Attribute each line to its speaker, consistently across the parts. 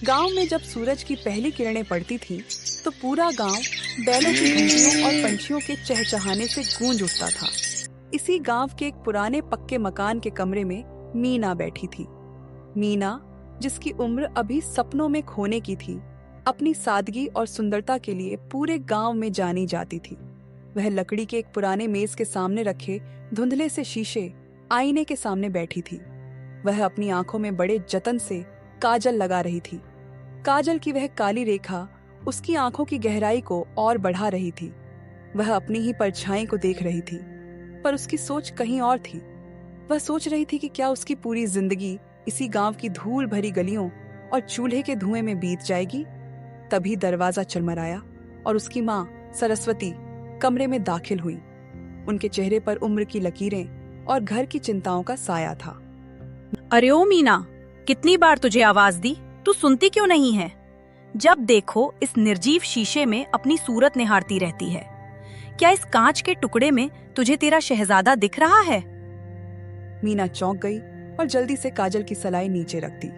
Speaker 1: गांव में जब सूरज की पहली किरणें पड़ती थीं, तो पूरा गांव बैलों की घंटियों और पंछियों के चहचहाने से गूंज उठता था। इसी गांव के एक पुराने पक्के मकान के कमरे में मीना बैठी थी। मीना, जिसकी उम्र अभी सपनों में खोने की थी, अपनी सादगी और सुंदरता के लिए पूरे गांव में जानी जाती थी। वह लकड़ी के एक पुराने मेज के सामने रखे धुंधले से शीशे आईने के सामने बैठी थी। वह अपनी आंखों में बड़े जतन से काजल लगा रही थी। काजल की वह काली रेखा उसकी आंखों की गहराई को और बढ़ा रही थी। वह अपनी ही परछाई को देख रही थी, पर उसकी सोच कहीं और थी। वह सोच रही थी कि क्या उसकी पूरी जिंदगी इसी गांव की धूल भरी गलियों और चूल्हे के धुएं में बीत जाएगी। तभी दरवाजा चरमराया और उसकी माँ सरस्वती कमरे में दाखिल हुई। उनके चेहरे पर उम्र की लकीरें और घर की चिंताओं का साया था।
Speaker 2: अरे ओ मीना, कितनी बार तुझे आवाज दी, तू सुनती क्यों नहीं है? जब देखो इस निर्जीव शीशे में अपनी सूरत निहारती रहती है। क्या इस कांच के टुकड़े में तुझे तेरा शहजादा दिख रहा है?
Speaker 1: मीना चौंक गई और जल्दी से काजल की सलाई नीचे रख दी।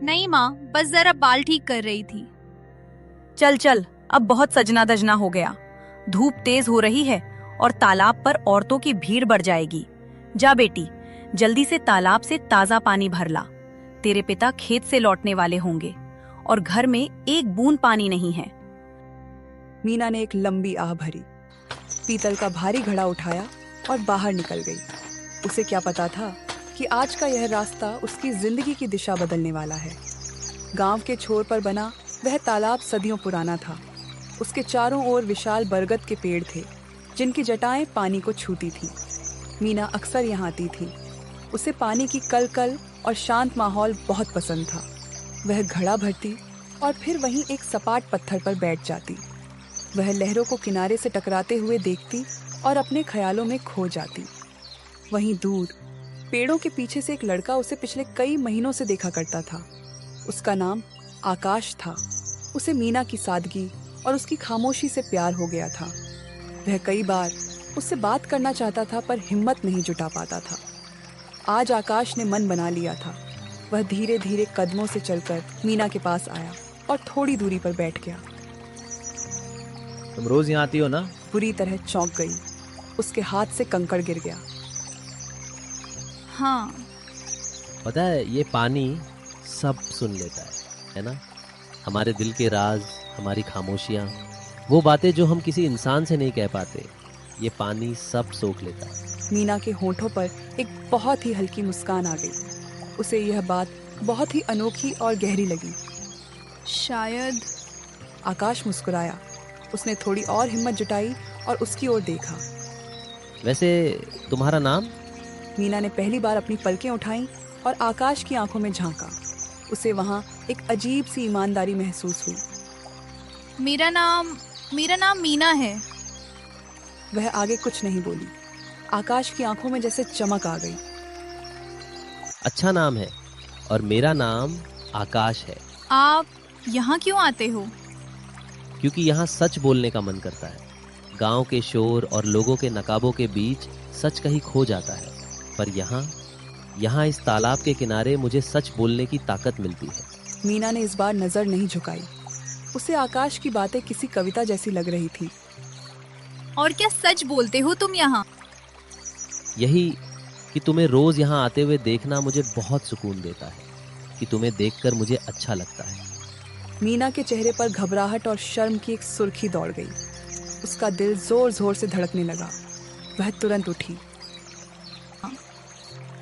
Speaker 3: नहीं माँ, बस जरा बाल ठीक कर रही थी।
Speaker 2: चल चल, अब बहुत सजना दजना हो गया। धूप तेज हो रही है और तालाब पर औरतों की भीड़ बढ़ जाएगी। जा बेटी, जल्दी से तालाब से ताजा पानी भर ला। तेरे पिता खेत से लौटने वाले होंगे और घर में एक बूंद पानी नहीं है।
Speaker 1: मीना ने एक लंबी आह भरी, पीतल का भारी घड़ा उठाया और बाहर निकल गई। उसे क्या पता था कि आज का यह रास्ता उसकी जिंदगी की दिशा बदलने वाला है। गांव के छोर पर बना वह तालाब सदियों पुराना था। उसके चारों ओर विशाल बरगद के पेड़ थे, जिनकी जटाएं पानी को छूती थीं। मीना अक्सर यहाँ आती थी। उसे पानी की कलकल और शांत माहौल बहुत पसंद था। वह घड़ा भरती और फिर वहीं एक सपाट पत्थर पर बैठ जाती। वह लहरों को किनारे से टकराते हुए देखती और अपने ख्यालों में खो जाती। वहीं दूर पेड़ों के पीछे से एक लड़का उसे पिछले कई महीनों से देखा करता था। उसका नाम आकाश था। उसे मीना की सादगी और उसकी खामोशी से प्यार हो गया था। वह कई बार उससे बात करना चाहता था, पर हिम्मत नहीं जुटा पाता था। आज आकाश ने मन बना लिया था। वह धीरे धीरे कदमों से चलकर मीना के पास आया और थोड़ी दूरी पर बैठ गया।
Speaker 4: तुम रोज यहाँ आती हो ना?
Speaker 1: बुरी तरह चौंक गई। उसके हाथ से कंकड़ गिर गया।
Speaker 3: हाँ।
Speaker 4: पता है, ये पानी सब सुन लेता है ना? हमारे दिल के राज, हमारी खामोशियाँ, वो बातें जो हम किसी इंसान से नहीं कह पाते, ये पानी सब सोख लेता है।
Speaker 1: मीना के होठों पर एक बहुत ही हल्की मुस्कान आ गई। उसे यह बात बहुत ही अनोखी और गहरी लगी।
Speaker 3: शायद।
Speaker 1: आकाश मुस्कुराया। उसने थोड़ी और हिम्मत जुटाई और उसकी ओर देखा।
Speaker 4: वैसे तुम्हारा नाम?
Speaker 1: मीना ने पहली बार अपनी पलकें उठाईं और आकाश की आंखों में झांका। उसे वहां एक अजीब सी ईमानदारी महसूस हुई।
Speaker 3: मेरा नाम मीना है।
Speaker 1: वह आगे कुछ नहीं बोली। आकाश की आंखों में जैसे चमक आ गई।
Speaker 4: अच्छा नाम है, और मेरा नाम आकाश है।
Speaker 3: आप यहाँ क्यों आते हो?
Speaker 4: क्योंकि यहाँ सच बोलने का मन करता है। गांव के शोर और लोगों के नकाबों के बीच सच कहीं खो जाता है, पर यहाँ इस तालाब के किनारे मुझे सच बोलने की ताकत मिलती है।
Speaker 1: मीना ने इस बार नजर नहीं झुकाई। उसे आकाश की बातें किसी कविता जैसी लग रही थी।
Speaker 3: और क्या सच बोलते हो तुम यहाँ?
Speaker 4: यही कि तुम्हें रोज यहाँ आते हुए देखना मुझे बहुत सुकून देता है, कि तुम्हें देखकर मुझे अच्छा लगता है।
Speaker 1: मीना के चेहरे पर घबराहट और शर्म की एक सुर्खी दौड़ गई। उसका दिल जोर जोर से धड़कने लगा। वह तुरंत उठी।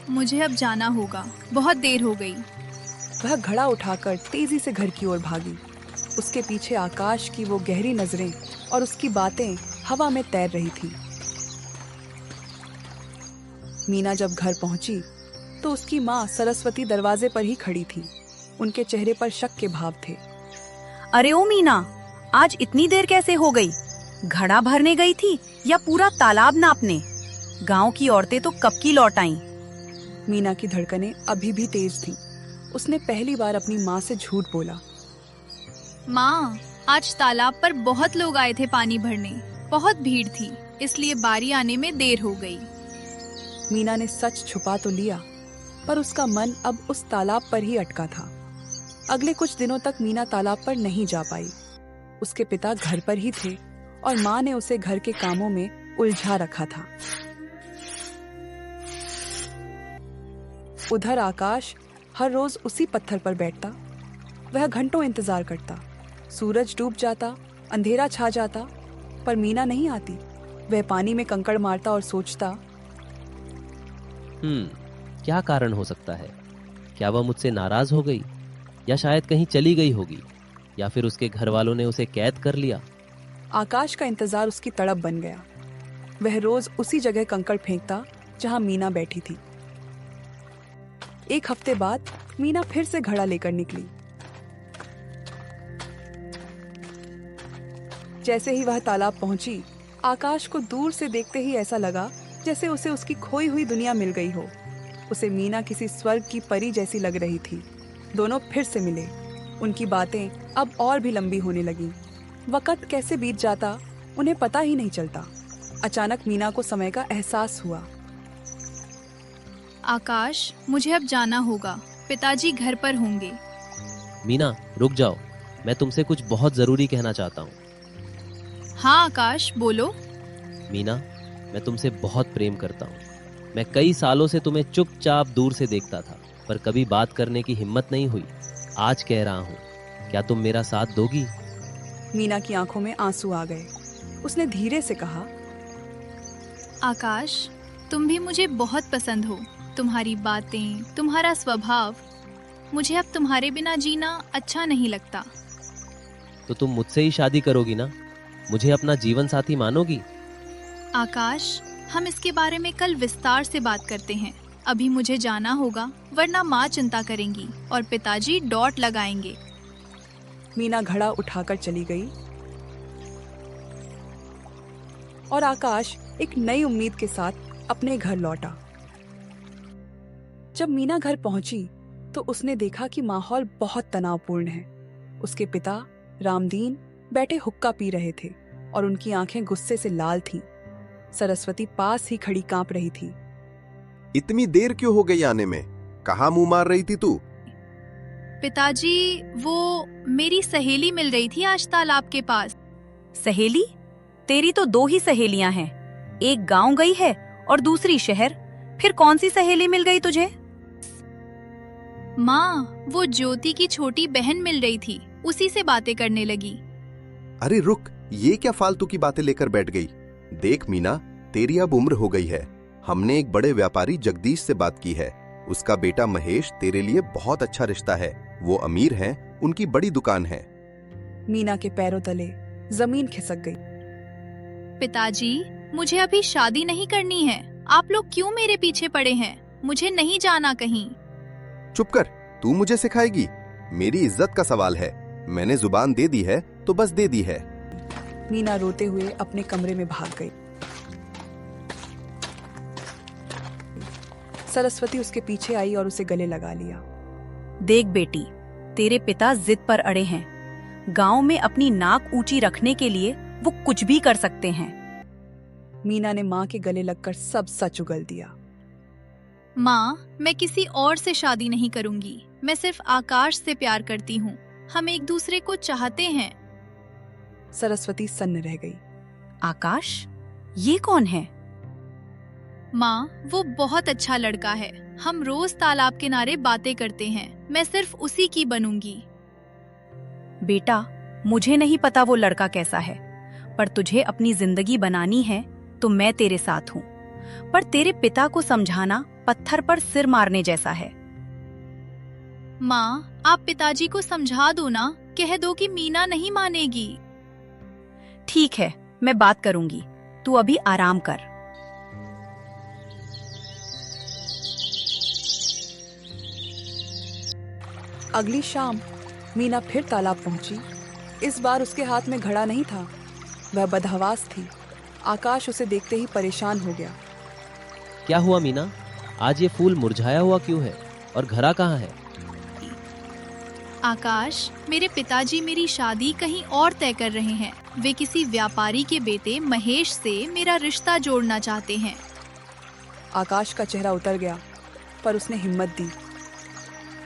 Speaker 3: मुझे अब जाना होगा, बहुत देर हो गई।
Speaker 1: वह घड़ा उठाकर तेजी से घर की ओर भागी। उसके पीछे आकाश की वो गहरी नजरें और उसकी बातें हवा में तैर रही थी। मीना जब घर पहुंची तो उसकी माँ सरस्वती दरवाजे पर ही खड़ी थी। उनके चेहरे पर शक के भाव थे।
Speaker 2: अरे ओ मीना, आज इतनी देर कैसे हो गई? घड़ा भरने गई थी या पूरा तालाब नापने? गांव की औरतें तो कब की लौट आईं।
Speaker 1: मीना की धड़कनें अभी भी तेज थीं। उसने पहली बार अपनी माँ से झूठ बोला।
Speaker 3: माँ, आज तालाब पर बहुत लोग आए थे पानी भरने। बहुत भीड़ थी, इसलिए बारी आने में देर हो गई।
Speaker 1: मीना ने सच छुपा तो लिया, पर उसका मन अब उस तालाब पर ही अटका था। अगले कुछ दिनों तक मीना तालाब पर नहीं जा पाई। उसके पिता घर पर ही थे और माँ ने उसे घर के कामों में उलझा रखा था। उधर आकाश हर रोज उसी पत्थर पर बैठता। वह घंटों इंतजार करता। सूरज डूब जाता, अंधेरा छा जाता, पर मीना नहीं आती। वह पानी में कंकड़ मारता और सोचता,
Speaker 4: क्या कारण हो सकता है? क्या वह मुझसे नाराज हो गई, या शायद कहीं चली गई होगी, या फिर उसके घर वालों ने उसे कैद कर लिया।
Speaker 1: आकाश का इंतजार उसकी तड़प बन गया। वह रोज उसी जगह कंकड़ फेंकता जहां मीना बैठी थी। एक हफ्ते बाद मीना फिर से घड़ा लेकर निकली। जैसे ही वह तालाब पहुंची, आकाश को दूर से देखते ही ऐसा लगा जैसे उसे उसकी खोई हुई दुनिया मिल गई हो। उसे मीना किसी स्वर्ग की परी जैसी लग रही थी। दोनों फिर से मिले। उनकी बातें अब और भी लंबी होने लगी। वक्त कैसे बीत जाता उन्हें पता ही नहीं चलता। अचानक मीना को समय का एहसास हुआ।
Speaker 3: आकाश, मुझे अब जाना होगा। पिताजी घर पर होंगे।
Speaker 4: मीना, रुक जाओ, मैं तुमसे कुछ बहुत जरूरी कहना चाहता हूँ।
Speaker 3: हाँ आकाश, बोलो।
Speaker 4: मीना, मैं तुमसे बहुत प्रेम करता हूँ। मैं कई सालों से तुम्हें चुपचाप दूर से देखता था, पर कभी बात करने की हिम्मत नहीं हुई। आज कह रहा हूँ, क्या तुम मेरा साथ दोगी?
Speaker 1: मीना की आंखों में आंसू आ गए। उसने धीरे से कहा,
Speaker 3: आकाश, तुम भी मुझे बहुत पसंद हो। तुम्हारी बातें, तुम्हारा स्वभाव, मुझे अब तुम्हारे बिना जीना अच्छा नहीं लगता।
Speaker 4: तो तुम मुझसे ही शादी करोगी ना? मुझे अपना जीवन साथी मानोगी?
Speaker 3: आकाश, हम इसके बारे में कल विस्तार से बात करते हैं। अभी मुझे जाना होगा, वरना माँ चिंता करेंगी और पिताजी डॉट लगाएंगे।
Speaker 1: मीना घड़ा उठाकर चली गई और आकाश एक नई उम्मीद के साथ अपने घर लौटा। जब मीना घर पहुंची तो उसने देखा कि माहौल बहुत तनावपूर्ण है। उसके पिता रामदीन बैठे हुक्का पी रहे थे और उनकी आंखें गुस्से से लाल थीं। सरस्वती पास ही खड़ी कांप रही थी।
Speaker 5: इतनी देर क्यों हो गई आने में? कहाँ मुंह मार रही थी तू?
Speaker 3: पिताजी, वो मेरी सहेली मिल रही थी आज तालाब के पास।
Speaker 2: सहेली? तेरी तो 2 ही सहेलियां हैं। एक गांव गई है और दूसरी शहर। फिर कौन सी सहेली मिल गई तुझे?
Speaker 3: माँ, वो ज्योति की छोटी बहन मिल रही थी, उसी से बातें करने लगी।
Speaker 5: अरे रुक, ये क्या फालतू की बातें लेकर बैठ गई? देख मीना, तेरी अब उम्र हो गई है। हमने एक बड़े व्यापारी जगदीश से बात की है। उसका बेटा महेश तेरे लिए बहुत अच्छा रिश्ता है। वो अमीर हैं, उनकी बड़ी दुकान है।
Speaker 1: मीना के पैरों तले जमीन खिसक गई।
Speaker 3: पिताजी, मुझे अभी शादी नहीं करनी है। आप लोग क्यों मेरे पीछे पड़े हैं? मुझे नहीं जाना कहीं।
Speaker 5: चुप कर, तू मुझे सिखाएगी? मेरी इज्जत का सवाल है। मैंने जुबान दे दी है तो बस दे दी है।
Speaker 1: मीना रोते हुए अपने कमरे में भाग गई। सरस्वती उसके पीछे आई और उसे गले लगा लिया।
Speaker 2: देख बेटी, तेरे पिता जिद पर अड़े हैं। गांव में अपनी नाक ऊंची रखने के लिए वो कुछ भी कर सकते हैं।
Speaker 1: मीना ने माँ के गले लगकर सब सच उगल दिया।
Speaker 3: माँ, मैं किसी और से शादी नहीं करूंगी। मैं सिर्फ आकाश से प्यार करती हूँ। हम एक दूसरे को चाहते हैं।
Speaker 1: सरस्वती सन्न रह गई।
Speaker 2: आकाश? ये कौन है?
Speaker 3: माँ, वो बहुत अच्छा लड़का है। हम रोज तालाब किनारे बातें करते हैं। मैं सिर्फ उसी की बनूंगी।
Speaker 2: बेटा, मुझे नहीं पता वो लड़का कैसा है, पर तुझे अपनी जिंदगी बनानी है तो मैं तेरे साथ हूँ। पर तेरे पिता को समझाना पत्थर पर सिर मारने जैसा है।
Speaker 3: माँ, आप पिताजी को समझा दो ना। कह दो कि मीना नहीं मानेगी।
Speaker 2: ठीक है, मैं बात करूंगी। तू अभी आराम कर।
Speaker 1: अगली शाम मीना फिर तालाब पहुंची। इस बार उसके हाथ में घड़ा नहीं था। वह बदहवास थी। आकाश उसे देखते ही परेशान हो गया।
Speaker 4: क्या हुआ मीना? आज ये फूल मुरझाया हुआ क्यों है? और घड़ा कहाँ है?
Speaker 3: आकाश, मेरे पिताजी मेरी शादी कहीं और तय कर रहे हैं। वे किसी व्यापारी के बेटे महेश से मेरा रिश्ता जोड़ना चाहते हैं।
Speaker 1: आकाश का चेहरा उतर गया, पर उसने हिम्मत दी।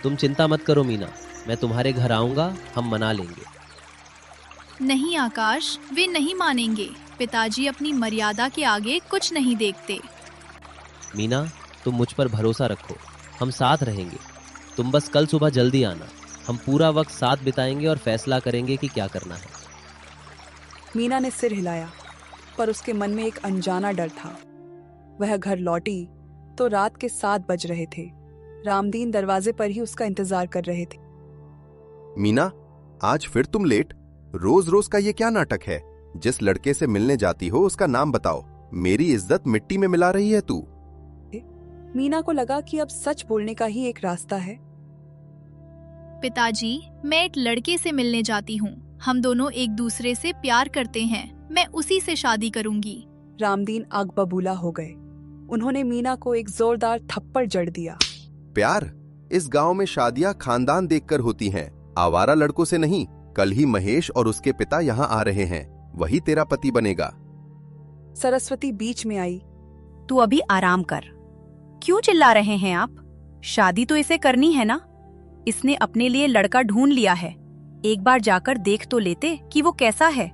Speaker 4: तुम चिंता मत करो मीना, मैं तुम्हारे घर आऊंगा, हम मना लेंगे।
Speaker 3: नहीं आकाश, वे नहीं मानेंगे। पिताजी अपनी मर्यादा के आगे कुछ नहीं देखते।
Speaker 4: मीना, तुम मुझ पर भरोसा रखो, हम साथ रहेंगे। तुम बस कल सुबह जल्दी आना, हम पूरा वक्त साथ बिताएंगे और फैसला करेंगे कि क्या करना है।
Speaker 1: मीना ने सिर हिलाया, पर उसके मन में एक अनजाना डर था। वह घर लौटी तो रात के 7 बज रहे थे। रामदीन दरवाजे पर ही उसका इंतजार कर रहे थे।
Speaker 5: मीना, आज फिर तुम लेट? रोज रोज का ये क्या नाटक है? जिस लड़के से मिलने जाती हो उसका नाम बताओ। मेरी इज्जत मिट्टी में मिला रही है तू।
Speaker 1: मीना को लगा कि अब सच बोलने का ही एक रास्ता है।
Speaker 3: पिताजी, मैं एक लड़के से मिलने जाती हूँ। हम दोनों एक दूसरे से प्यार करते हैं। मैं उसी से शादी करूंगी।
Speaker 1: रामदीन आग बबूला हो गए। उन्होंने मीना को एक जोरदार थप्पड़ जड़ दिया।
Speaker 5: प्यार? इस गांव में शादियां खानदान देखकर होती हैं, आवारा लड़कों से नहीं। कल ही महेश और उसके पिता यहाँ आ रहे हैं, वही तेरा पति बनेगा।
Speaker 1: सरस्वती बीच में आई।
Speaker 2: तू अभी आराम कर। क्यों चिल्ला रहे हैं आप? शादी तो इसे करनी है ना। इसने अपने लिए लड़का ढूंढ लिया है। एक बार जाकर देख तो लेते कि वो कैसा है।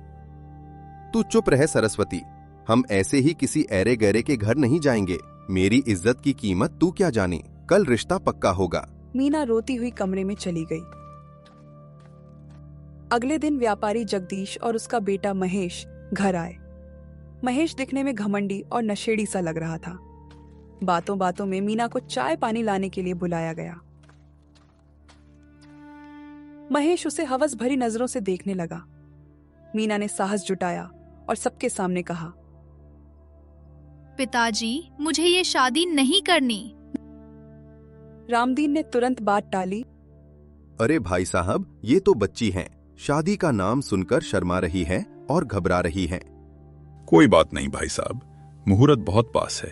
Speaker 5: तू चुप रहे सरस्वती। हम ऐसे ही किसी ऐरे गहरे के घर नहीं जाएंगे। मेरी इज्जत की कीमत तू क्या जाने। कल रिश्ता पक्का होगा।
Speaker 1: मीना रोती हुई कमरे में चली गई। अगले दिन व्यापारी जगदीश और उसका बेटा महेश घर आए। महेश दिखने में घमंडी और नशेड़ी सा लग रहा था। बातों बातों में मीना को चाय पानी लाने के लिए बुलाया गया। महेश उसे हवस भरी नजरों से देखने लगा। मीना ने साहस जुटाया और सबके सामने कहा,
Speaker 3: पिताजी, मुझे ये शादी नहीं करनी।
Speaker 1: रामदीन ने तुरंत बात टाली।
Speaker 5: अरे भाई साहब, ये तो बच्ची हैं। शादी का नाम सुनकर शर्मा रही हैं और घबरा रही हैं।
Speaker 6: कोई बात नहीं भाई साहब, मुहूर्त बहुत पास है।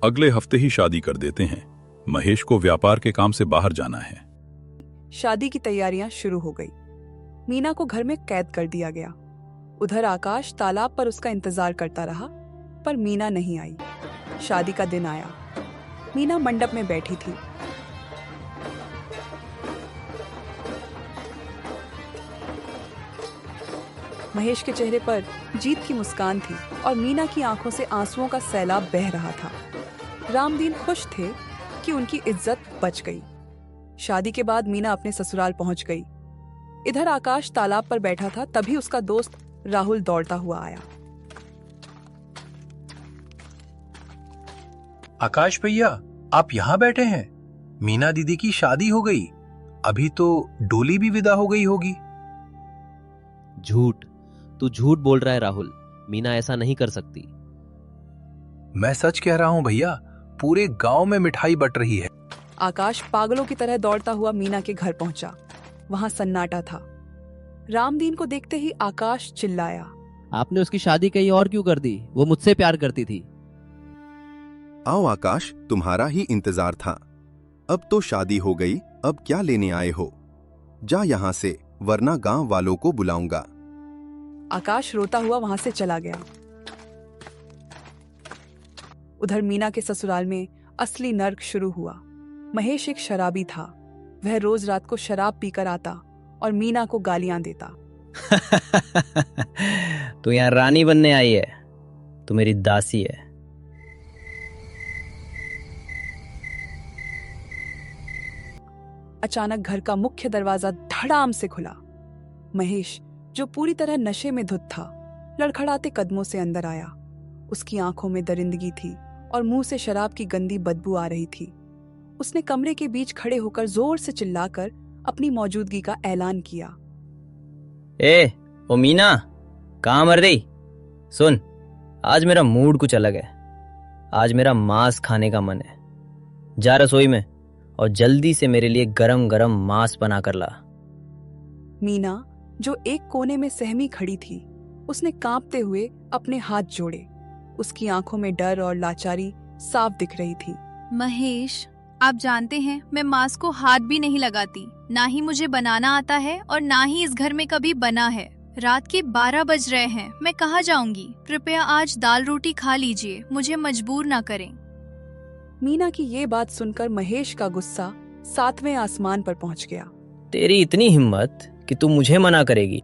Speaker 6: अगले हफ्ते ही शादी कर देते हैं। महेश को व्यापार के काम से बाहर जाना है।
Speaker 1: शादी की तैयारियां शुरू हो गई। मीना को घर में कैद कर दिया गया। उधर आकाश तालाब पर उसका इंतजार करता रहा, पर मीना नहीं आई। शादी का दिन आया। मीना मंडप में बैठी थी। महेश के चेहरे पर जीत की मुस्कान थी और मीना की आंखों से आंसुओं का सैलाब बह रहा था। रामदीन खुश थे कि उनकी इज्जत बच गई। शादी के बाद मीना अपने ससुराल पहुंच गई। इधर आकाश तालाब पर बैठा था, तभी उसका दोस्त राहुल दौड़ता हुआ आया।
Speaker 7: आकाश भैया, आप यहाँ बैठे हैं? मीना दीदी की शादी हो गई। अभी तो डोली भी विदा हो गई होगी।
Speaker 4: झूठ, तू झूठ बोल रहा है राहुल। मीना ऐसा नहीं कर सकती।
Speaker 7: मैं सच कह रहा हूँ भैया, पूरे गांव में मिठाई बट रही है।
Speaker 1: आकाश पागलों की तरह दौड़ता हुआ मीना के घर पहुंचा। वहां सन्नाटा था। रामदीन को देखते ही आकाश चिल्लाया,
Speaker 4: आपने उसकी शादी कहीं और क्यों कर दी? वो मुझसे प्यार करती थी।
Speaker 5: आओ आकाश, तुम्हारा ही इंतजार था। अब तो शादी हो गई, अब क्या लेने आए हो? जा यहाँ से, वरना गांव वालों को बुलाऊंगा।
Speaker 1: आकाश रोता हुआ वहां से चला गया। उधर मीना के ससुराल में असली नर्क शुरू हुआ। महेश एक शराबी था। वह रोज रात को शराब पीकर आता और मीना को गालियां देता।
Speaker 8: तू यहाँ रानी बनने आई है, तू मेरी दासी है।
Speaker 1: अचानक घर का मुख्य दरवाजा धड़ाम से खुला। महेश, जो पूरी तरह नशे में धुत था, लड़खड़ाते कदमों से अंदर आया। उसकी आंखों में दरिंदगी थी और मुंह से शराब की गंदी बदबू आ रही थी। उसने कमरे के बीच खड़े होकर जोर से चिल्लाकर अपनी मौजूदगी का ऐलान किया।
Speaker 8: ए, ओ मीना, कहाँ मर रही? सुन, आज मेरा मूड कुछ अलग है। आज मेरा मांस खाने का मन है। जा रसोई में और जल्दी से मेरे लिए गरम गरम मांस बना कर ला।
Speaker 1: मीना, जो एक कोने में सहमी खड़ी थी, उसने कांपते हुए अपने हाथ जोड़े। उसकी आंखों में डर और लाचारी साफ दिख रही थी।
Speaker 3: महेश, आप जानते हैं मैं मांस को हाथ भी नहीं लगाती। ना ही मुझे बनाना आता है और ना ही इस घर में कभी बना है। रात के 12 बज रहे हैं, मैं कहाँ जाऊंगी? कृपया आज दाल रोटी खा लीजिए, मुझे मजबूर ना करें।
Speaker 1: मीना की ये बात सुनकर महेश का गुस्सा 7वें आसमान पर पहुंच गया।
Speaker 8: तेरी इतनी हिम्मत कि तू मुझे मना करेगी।